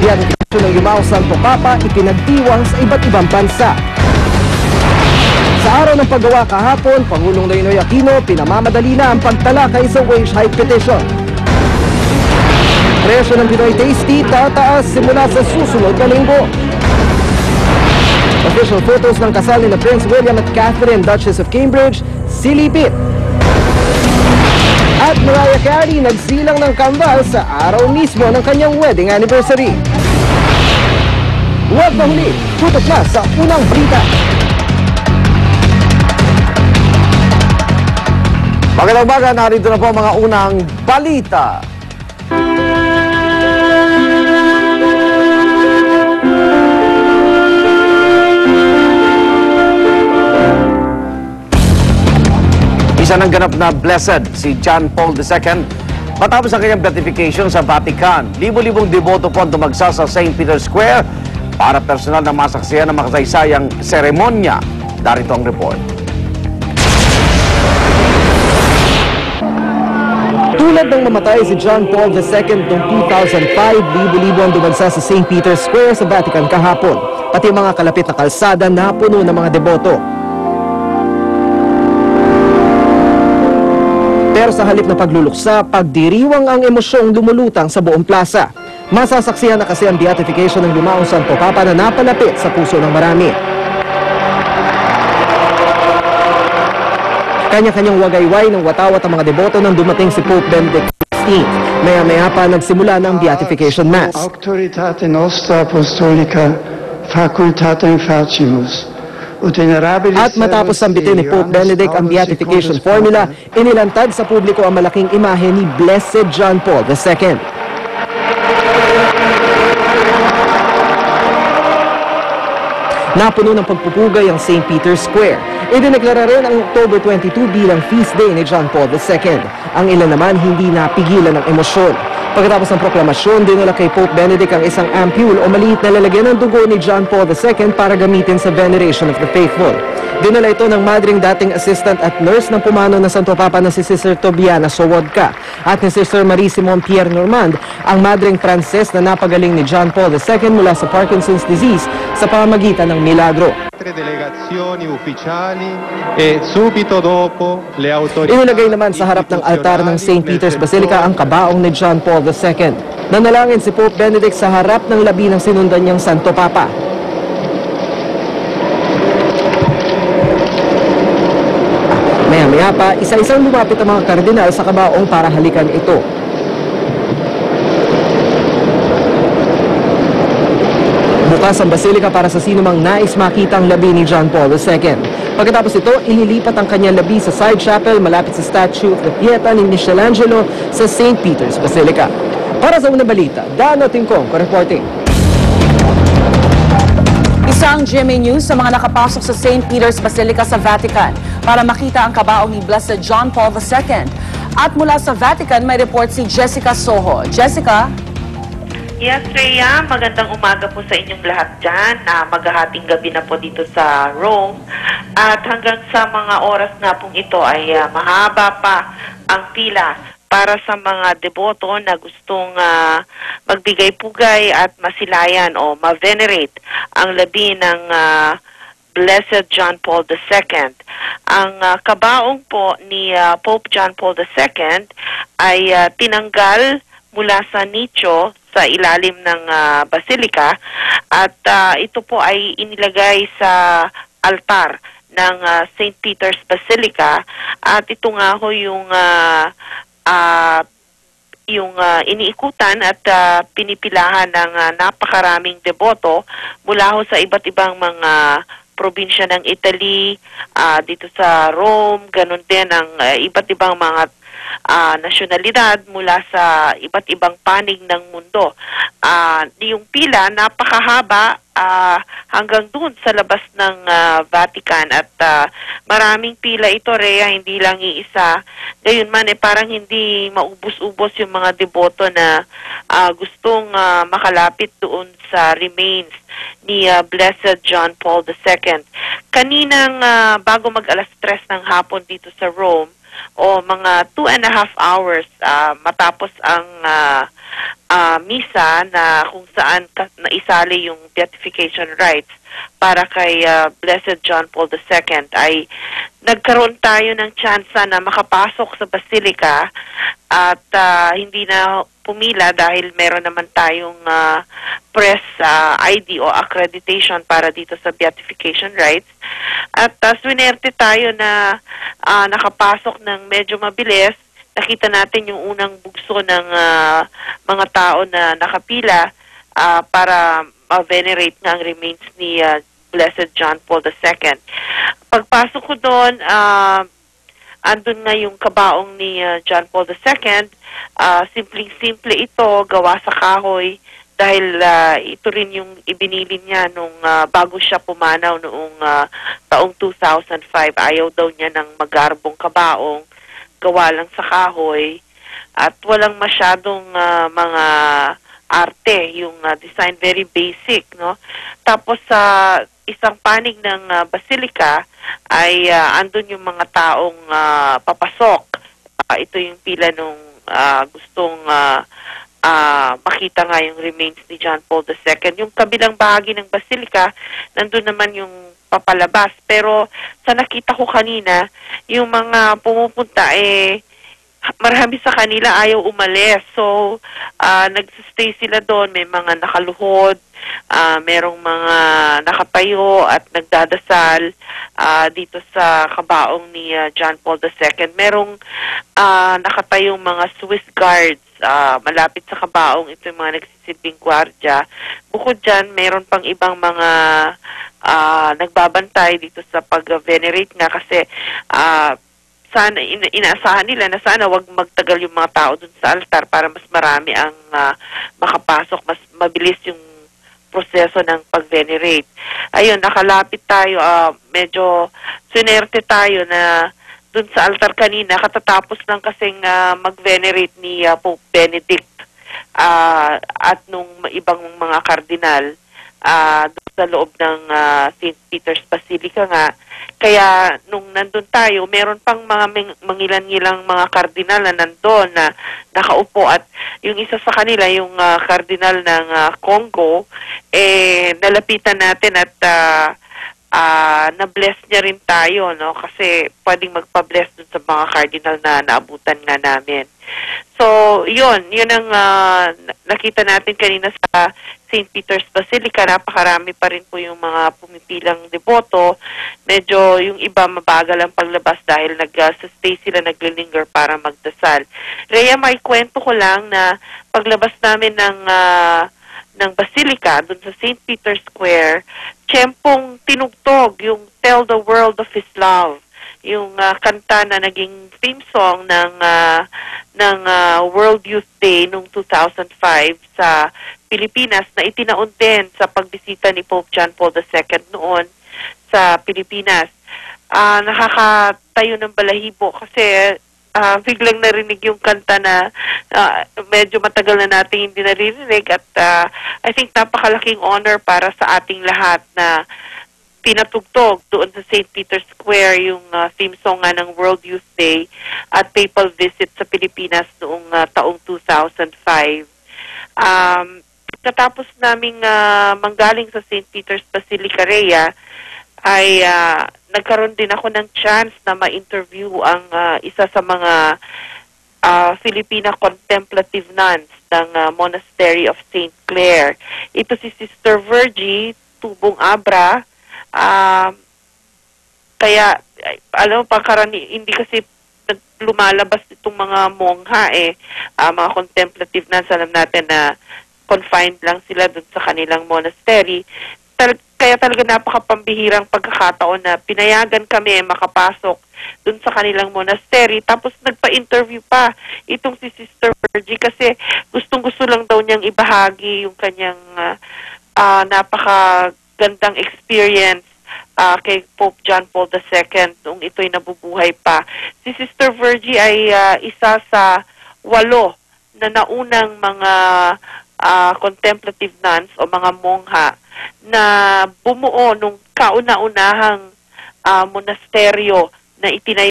Beatification ng Yumao Santo Papa ipinagdiwang sa iba't ibang bansa. Sa araw ng paggawa kahapon, Pangulong Noynoy Aquino pinamamadali na ang pagtalakay sa wage hike petition. Presyo ng Pinoy Tasty tataas simula sa susunod na linggo. Official photos ng kasal ni Prince William at Catherine, Duchess of Cambridge, silipit. At Mariah Carey nagsilang ng kambal sa araw mismo ng kanyang wedding anniversary. Huwag mahuli, tutok na sa unang balita. Magandang umaga, narito na po ang mga unang balita. Isa ng ganap na blessed si John Paul II matapos ang kanyang beatification sa Vatican. Libo-libong deboto po ang dumagsa sa St. Peter's Square para personal na masaksihan ng makasaysayang seremonya. Darito ang report. Tulad ng mamatay si John Paul II noong 2005, libo-libo ang dumagsa sa St. Peter's Square sa Vatican kahapon. Pati mga kalapit na kalsada na puno ng mga deboto. Pero sa halip na pagluluksa, pagdiriwang ang emosyong lumulutang sa buong plaza. Masasaksihan na kasi ang beatification ng Yumaong Santo Papa na napalapit sa puso ng marami. Kanya-kanyang wagayway ng watawat ang mga deboto nang dumating si Pope Benedict XVI. Maya-maya pa nagsimula ng beatification mass. Auctoritate nostra apostolica facultatem facimus. At matapos sambitin ni Pope Benedict ang beatification formula, inilantad sa publiko ang malaking imahe ni Blessed John Paul II. Napuno ng pagpupugay ang St. Peter's Square. Idineklara rin ang October 22 bilang feast day ni John Paul II. Ang ilan naman hindi napigilan ng emosyon. Pagkatapos ng proklamasyon, dinala kay Pope Benedict ang isang ampule o maliit na lalagyan ng dugo ni John Paul II para gamitin sa veneration of the faithful. Dinala ito ng madring dating assistant at nurse ng pumano ng Santo Papa na si Sister Tobiana Sowodka at ni Sister Marie Simon Pierre Normand, ang madring Frances na napagaling ni John Paul II mula sa Parkinson's disease sa pamamagitan ng milagro. Inilagay naman sa harap ng altar ng St. Peter's Basilica ang kabaong ni John Paul II. Nanalangin si Pope Benedict sa harap ng labi ng sinundan niyang Santo Papa. Maya-maya pa, isa-isang lumapit ang mga kardinal sa kabaong para halikan ito. Bukas ang basilika para sa sinumang nais makita ang labi ni John Paul II. Pagkatapos ito, ililipat ang kanyang labi sa side chapel malapit sa statue of the Pieta ni Michelangelo sa St. Peter's Basilica. Para sa unang balita, Dano Tingkong, reporting. Isang GMA News sa mga nakapasok sa St. Peter's Basilica sa Vatican para makita ang kabaong ni Blessed John Paul II. At mula sa Vatican, may report si Jessica Soho. Jessica? Yes, Rhea. Magandang umaga po sa inyong lahat dyan. Maghahating gabi na po dito sa Rome. At hanggang sa mga oras na pong ito ay mahaba pa ang pila para sa mga deboto na gustong magbigay-pugay at masilayan o ma-venerate ang labi ng Blessed John Paul II. Ang kabaong po ni Pope John Paul II ay tinanggal mula sa nicho sa ilalim ng basilika at ito po ay inilagay sa altar ng St. Peter's Basilica at ito nga ho yung iniikutan at pinipilahan ng napakaraming deboto mula ho sa iba't ibang mga probinsya ng Italy, dito sa Rome, ganun din ang iba't ibang mga nasyonalidad mula sa iba't ibang panig ng mundo. Yung pila napakahaba hanggang dun sa labas ng Vatican at maraming pila ito, Rhea, hindi lang iisa. Gayunman parang hindi maubos-ubos yung mga deboto na gustong makalapit doon sa remains ni Blessed John Paul II. Kaninang bago mag alas 3 ng hapon dito sa Rome, o mga 2.5 hours matapos ang misa na kung saan naisali yung beatification rites para kay Blessed John Paul II, ay nagkaroon tayo ng tsansa na makapasok sa Basilica at hindi na pumila dahil meron naman tayong press ID o accreditation para dito sa beatification rites. At swinerte tayo na nakapasok ng medyo mabilis. Nakita natin yung unang bugso ng mga tao na nakapila para ma-venerate nga ang remains ni Blessed John Paul II. Pagpasok ko doon, andun nga yung kabaong ni John Paul II. Simpleng-simple ito, gawa sa kahoy, dahil ito rin yung ibinili niya nung bago siya pumanaw noong taong 2005. Ayaw daw niya ng magarbong kabaong, gawa lang sa kahoy, at walang masyadong mga arte, yung design very basic, no? Tapos sa isang panig ng Basilica ay andun yung mga taong papasok. Ito yung pila nung gustong makita nga yung remains ni John Paul II. Yung kabilang bahagi ng Basilica, nandun naman yung papalabas. Pero sa nakita ko kanina, yung mga pumupunta marami sa kanila ayaw umalis. So, nagsistay sila doon. May mga nakaluhod, merong mga nakatayo at nagdadasal dito sa kabaong ni John Paul II. Merong nakatayong mga Swiss guards malapit sa kabaong. Ito yung mga nagsisilbing gwardya. Bukod dyan, meron pang ibang mga nagbabantay dito sa pag-venerate nga kasi sana inaasahan nila na sana wag magtagal yung mga tao dun sa altar para mas marami ang makapasok, mas mabilis yung proseso ng pag-venerate. Ayun, nakalapit tayo, medyo sunerte tayo na dun sa altar kanina, katatapos lang kasing mag-venerate ni Pope Benedict at nung ibang mga kardinal doon sa loob ng St. Peter's Basilica nga. Kaya nung nandun tayo, meron pang mga mangilan-ngilang mga kardinal na nandun na nakaupo, at yung isa sa kanila, yung kardinal ng Congo, nalapitan natin at na-bless niya rin tayo, no? Kasi pwedeng magpa-bless dun sa mga cardinal na naabutan nga namin. So, yun ang nakita natin kanina sa St. Peter's Basilica. Napakarami pa rin po yung mga pumipilang deboto. Medyo yung iba mabagal ang paglabas dahil nag-stay sila, naglilinger para magdasal. Rhea, may kwento ko lang na paglabas namin ng Basilica, dun sa St. Peter's Square, tiyempong tinugtog yung Tell the World of His Love, yung kanta na naging theme song ng World Youth Day noong 2005 sa Pilipinas, na itinaon din sa pagbisita ni Pope John Paul II noon sa Pilipinas. Nakakatayo ng balahibo kasi biglang narinig yung kanta na medyo matagal na natin hindi naririnig, at I think napakalaking honor para sa ating lahat na pinatugtog doon sa St. Peter's Square yung theme song nga ng World Youth Day at papal visit sa Pilipinas noong taong 2005. Katapos naming manggaling sa St. Peter's Basilica, Rhea, ay nagkaroon din ako ng chance na ma-interview ang isa sa mga Filipina contemplative nuns ng Monastery of St. Clare. Ito si Sister Virgie Tubong Abra. Kaya, alam mo, hindi kasi lumalabas itong mga mongha mga contemplative nuns. Alam natin na confined lang sila dun sa kanilang monastery. Kaya talaga napakapambihirang pagkakataon na pinayagan kami makapasok dun sa kanilang monastery. Tapos nagpa-interview pa itong si Sister Virgie kasi gustong-gusto lang daw niyang ibahagi yung kanyang napakagandang experience kay Pope John Paul II nung ito'y nabubuhay pa. Si Sister Virgie ay isa sa 8 na naunang mga contemplative nuns o mga mongha na bumuo nung kauna-unahang monasteryo na itinayo